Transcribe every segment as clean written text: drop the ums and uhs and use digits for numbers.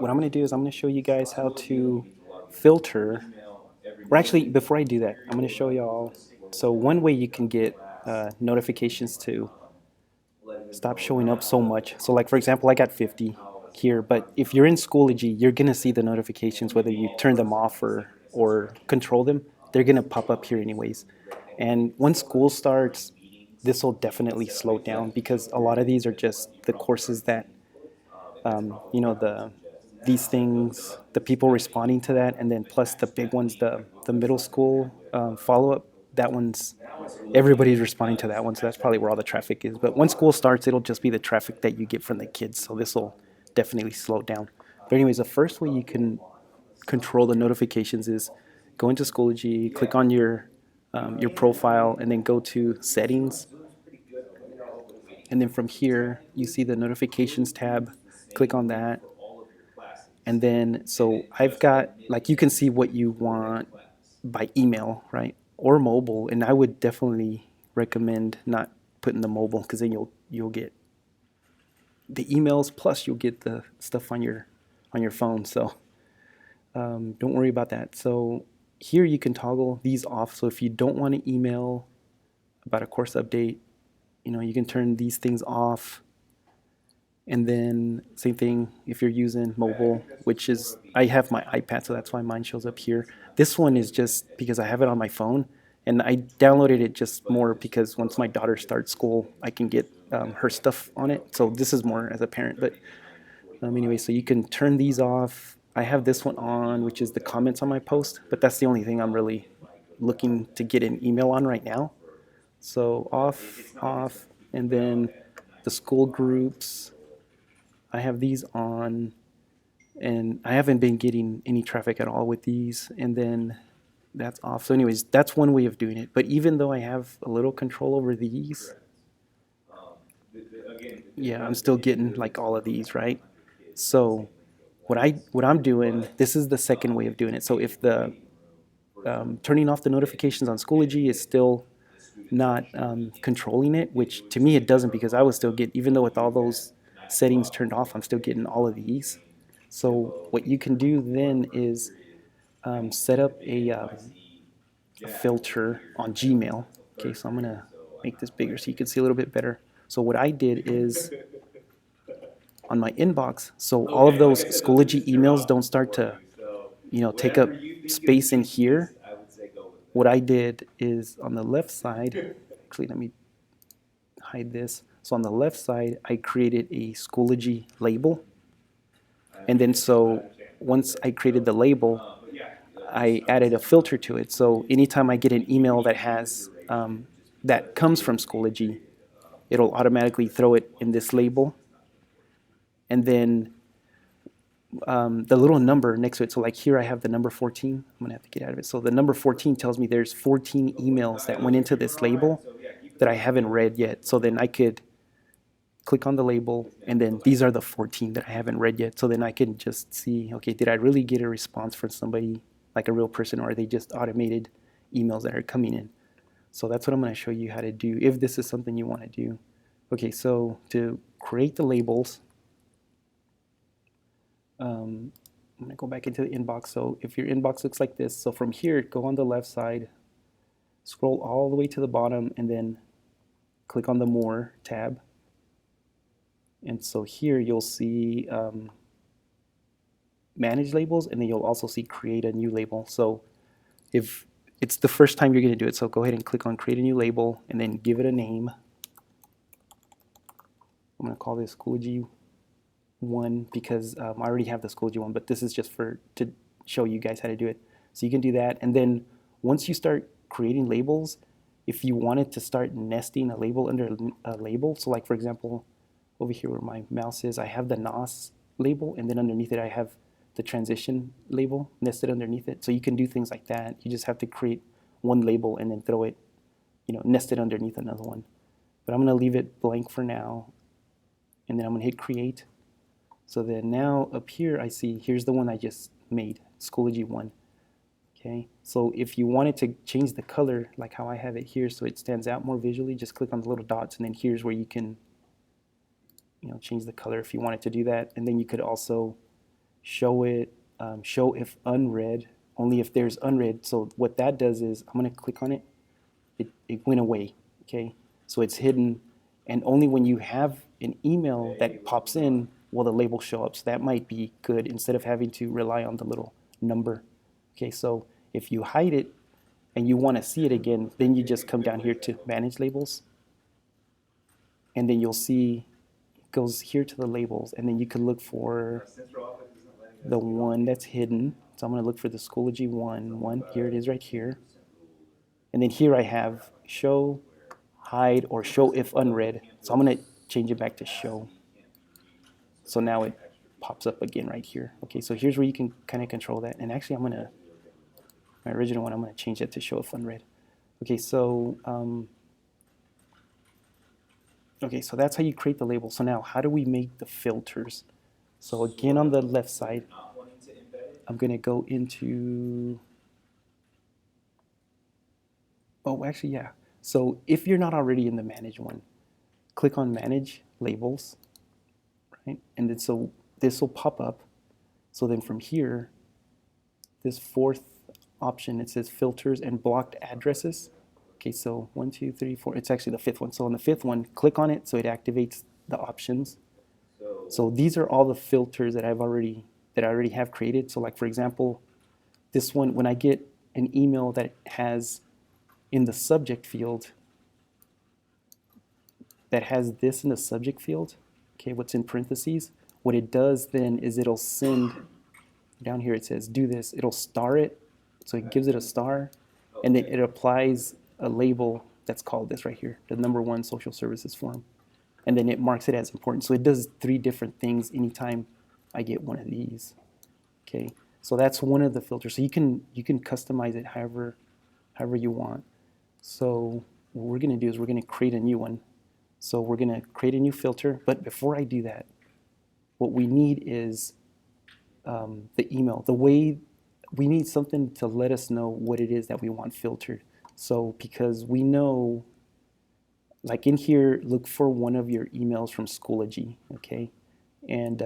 what I'm going to do is I'm going to show you guys how to filter, or actually, before I do that, I'm going to show y'all. So one way you can get notifications to stop showing up so much. So like, for example, I got 50 here, but if you're in Schoology, you're going to see the notifications, whether you turn them off or control them, they're going to pop up here anyways. And when school starts, this will definitely slow down because a lot of these are just the courses that the these things, the people responding to that, and then plus the big ones, the middle school follow up. That one's everybody's responding to that one, so that's probably where all the traffic is. But when school starts, it'll just be the traffic that you get from the kids. So this will definitely slow down. But anyways, the first way you can control the notifications is go into Schoology, click on your profile, and then go to settings. And then from here, you see the notifications tab. Click on that. And then, so I've got, like, you can see what you want by email, right? Or mobile. And I would definitely recommend not putting the mobile because then you'll get the emails plus you'll get the stuff on your phone. So don't worry about that. So here you can toggle these off. So if you don't want to email about a course update, you can turn these things off. And then same thing if you're using mobile, which is, I have my iPad, so that's why mine shows up here. This one is just because I have it on my phone, and I downloaded it just more because once my daughter starts school, I can get her stuff on it. So this is more as a parent. But anyway, so you can turn these off. I have this one on, which is the comments on my post, but that's the only thing I'm really looking to get an email on right now. So off, and then the school groups. I have these on, and I haven't been getting any traffic at all with these. And then that's off. So anyways, that's one way of doing it. But even though I have a little control over these, yeah, I'm still getting like all of these, right? So what I'm doing, this is the second way of doing it. So if the turning off the notifications on Schoology is still not controlling it, which to me it doesn't, because I was still getting, even though with all those settings turned off, I'm still getting all of these. So what you can do then is set up a filter on Gmail. Okay, so I'm gonna make this bigger so you can see a little bit better. So what I did is on my inbox, so all of those Schoology emails don't start to, take up space in here. What I did is on the left side, actually let me hide this. So on the left side, I created a Schoology label. And then so once I created the label, I added a filter to it. So anytime I get an email that has that comes from Schoology, it'll automatically throw it in this label. And then the little number next to it. So like here I have the number 14. I'm gonna have to get out of it. So the number 14 tells me there's 14 emails that went into this label that I haven't read yet. So then I could click on the label, and then these are the 14 that I haven't read yet. So then I can just see, okay, did I really get a response from somebody, like a real person, or are they just automated emails that are coming in? So that's what I'm going to show you how to do if this is something you want to do. Okay, so to create the labels, I'm going to go back into the inbox. So if your inbox looks like this, so from here, go on the left side, scroll all the way to the bottom, and then click on the More tab. And so here you'll see manage labels, and then you'll also see create a new label. So if it's the first time you're going to do it, so go ahead and click on create a new label and then give it a name. I'm going to call this Schoology 1 because I already have the Schoology 1, but this is just to show you guys how to do it. So you can do that, and then once you start creating labels, if you wanted to start nesting a label under a label, so like for example, over here where my mouse is, I have the NOS label, and then underneath it I have the transition label nested underneath it. So you can do things like that. You just have to create one label and then throw it, nested underneath another one. But I'm going to leave it blank for now, and then I'm going to hit create. So then now up here I see, here's the one I just made, Schoology 1. Okay, so if you wanted to change the color, like how I have it here, so it stands out more visually, just click on the little dots, and then here's where you can change the color if you wanted to do that. And then you could also show it, show if unread, only if there's unread. So what that does is I'm going to click on it. It went away. Okay. So it's hidden. And only when you have an email that pops in will the label show up. So that might be good instead of having to rely on the little number. Okay. So if you hide it and you want to see it again, then you just come down here to manage labels. And then you'll see it goes here to the labels. And then you can look for the one that's hidden. So I'm going to look for the Schoology one. Here it is right here. And then here I have show, hide, or show if unread. So I'm going to change it back to show. So now it pops up again right here. Okay, so here's where you can kind of control that. And actually, my original one, I'm going to change it to show if unread. Okay, so that's how you create the label. So now, how do we make the filters? So again, on the left side, I'm going to go into, oh, actually, yeah. So if you're not already in the manage one, click on manage labels, right? And then so this will pop up. So then from here, this fourth option, it says filters and blocked addresses. Okay, so 1, 2, 3, 4. It's actually the fifth one. So on the fifth one, click on it so it activates the options. So these are all the filters that I already have created. So like for example, this one, when I get an email that has in the subject field, that has this in the subject field, okay, what's in parentheses, what it does then is it'll send, down here it says do this, it'll star it, so it gives it a star, and then it applies a label that's called this right here, the #1 social services form, and then it marks it as important. So it does 3 different things anytime I get one of these. Okay, so that's one of the filters. So you can customize it however you want. So what we're going to do is we're going to create a new one. So we're going to create a new filter, but before I do that, what we need is the email. The way we need something to let us know what it is that we want filtered. So because we know, like in here, look for one of your emails from Schoology, okay? And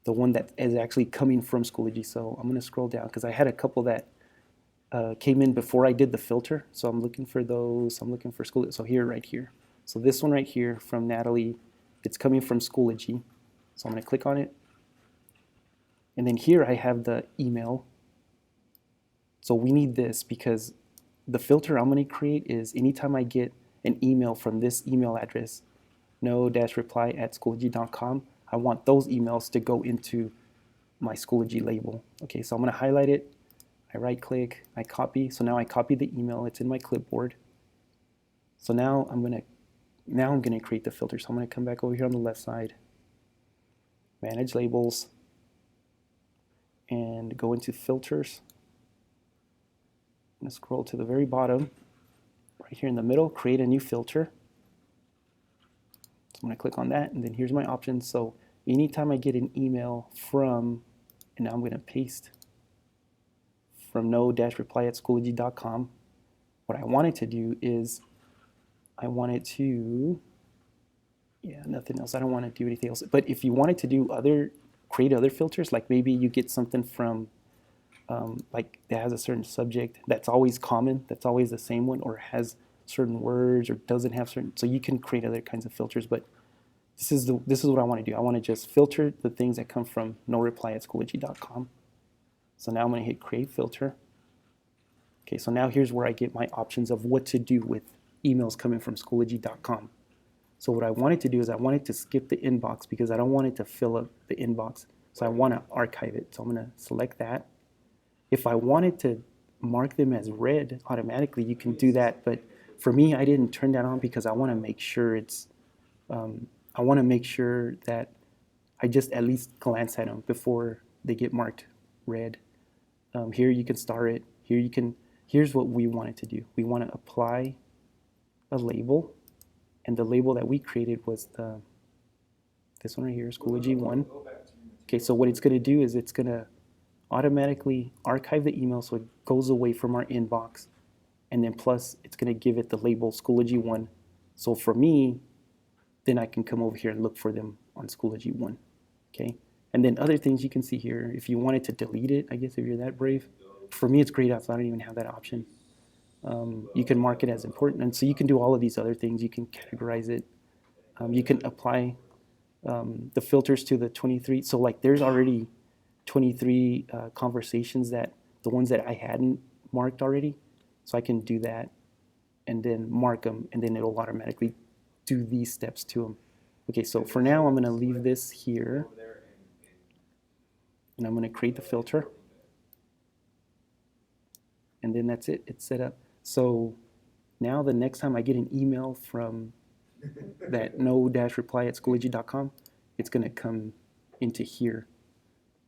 the one that is actually coming from Schoology. So I'm going to scroll down because I had a couple that came in before I did the filter. So I'm looking for those. I'm looking for Schoology. So here, right here. So this one right here from Natalie, it's coming from Schoology. So I'm going to click on it. And then here I have the email. So we need this because the filter I'm going to create is anytime I get an email from this email address, no-reply@schoology.com, I want those emails to go into my Schoology label. Okay, so I'm going to highlight it. I right click, I copy. So now I copy the email. It's in my clipboard. So now I'm going to create the filter. So I'm going to come back over here on the left side, manage labels, and go into filters. I'm going to scroll to the very bottom, right here in the middle, create a new filter. So I'm going to click on that, and then here's my options. So anytime I get an email from, and now I'm going to paste from no-reply@schoology.com, what I wanted to do is I wanted to, nothing else. I don't want to do anything else. But if you wanted to do create other filters, like maybe you get something from, like that has a certain subject that's always common, that's always the same one, or has certain words, or doesn't have certain, so you can create other kinds of filters. But this is what I want to do. I want to just filter the things that come from no-reply@schoology.com. So now I'm going to hit create filter. Okay, so now here's where I get my options of what to do with emails coming from Schoology.com. So what I wanted to do is I wanted to skip the inbox because I don't want it to fill up the inbox. So I want to archive it. So I'm going to select that. If I wanted to mark them as read automatically, you can do that. But for me, I didn't turn that on because I want to make sure that I just at least glance at them before they get marked read. Here you can star it. Here's what we wanted to do. We want to apply a label, and the label that we created was this one right here, Schoology 1. Okay, so what it's going to do is it's going to automatically archive the email so it goes away from our inbox, and then plus it's going to give it the label Schoology 1. So for me, then I can come over here and look for them on Schoology 1. Okay, And then other things you can see here, if you wanted to delete it, I guess if you're that brave. For me, it's grayed out, so I don't even have that option. You can mark it as important. And so you can do all of these other things. You can categorize it. You can apply the filters to the 23. So like there's already 23 conversations that the ones that I hadn't marked already. So I can do that and then mark them, and then it'll automatically do these steps to them. Okay, so for now, I'm going to leave this here, and I'm going to create the filter. And then that's it. It's set up. So now the next time I get an email from that no-reply@schoology.com, it's going to come into here.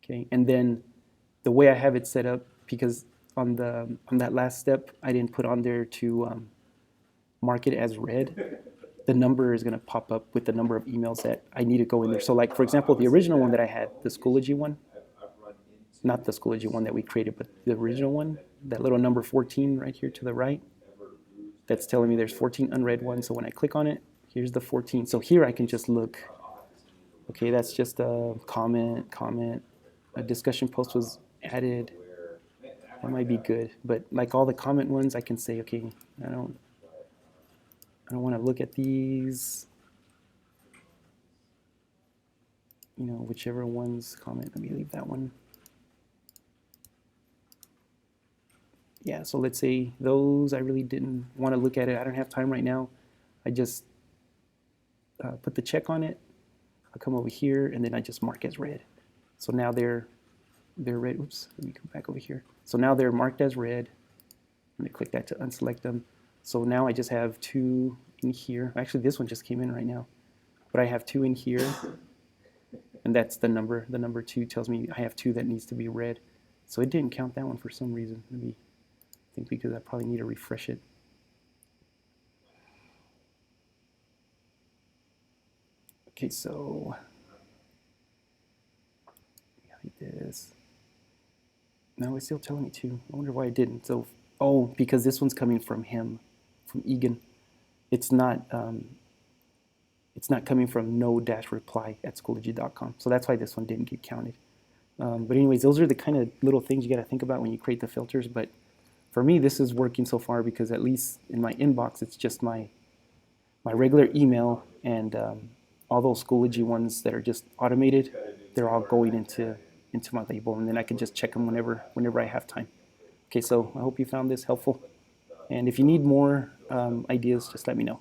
Okay, and then the way I have it set up, because on that last step, I didn't put on there to mark it as read. The number is going to pop up with the number of emails that I need to go in there. So like, for example, the original one that I had, the Schoology one, not the Schoology one that we created, but the original one, that little number 14 right here to the right, that's telling me there's 14 unread ones. So when I click on it, here's the 14. So here I can just look, okay, that's just a comment, a discussion post was added. That might be good. But like all the comment ones, I can say, okay, I don't want to look at these, whichever one's comment. Let me leave that one. Yeah, so let's say those I really didn't want to look at it. I don't have time right now. I just put the check on it. I'll come over here, and then I just mark as read. So now they're read. Oops, let me come back over here. So now they're marked as read. I'm going to click that to unselect them. So now I just have 2 in here. Actually, this one just came in right now. But I have 2 in here. And that's the number. The number 2 tells me I have 2 that needs to be read. So it didn't count that one for some reason. Maybe I think because I probably need to refresh it. Okay, so like this. No, it's still telling me 2. I wonder why it didn't. So, oh, because this one's coming from him, from Egan. It's not coming from no-reply@schoology.com. So that's why this one didn't get counted. But anyways, those are the kind of little things you got to think about when you create the filters. But for me, this is working so far because at least in my inbox, it's just my regular email, and all those Schoology ones that are just automated, they're all going into my label, and then I can just check them whenever I have time. Okay, so I hope you found this helpful. And if you need more ideas, just let me know.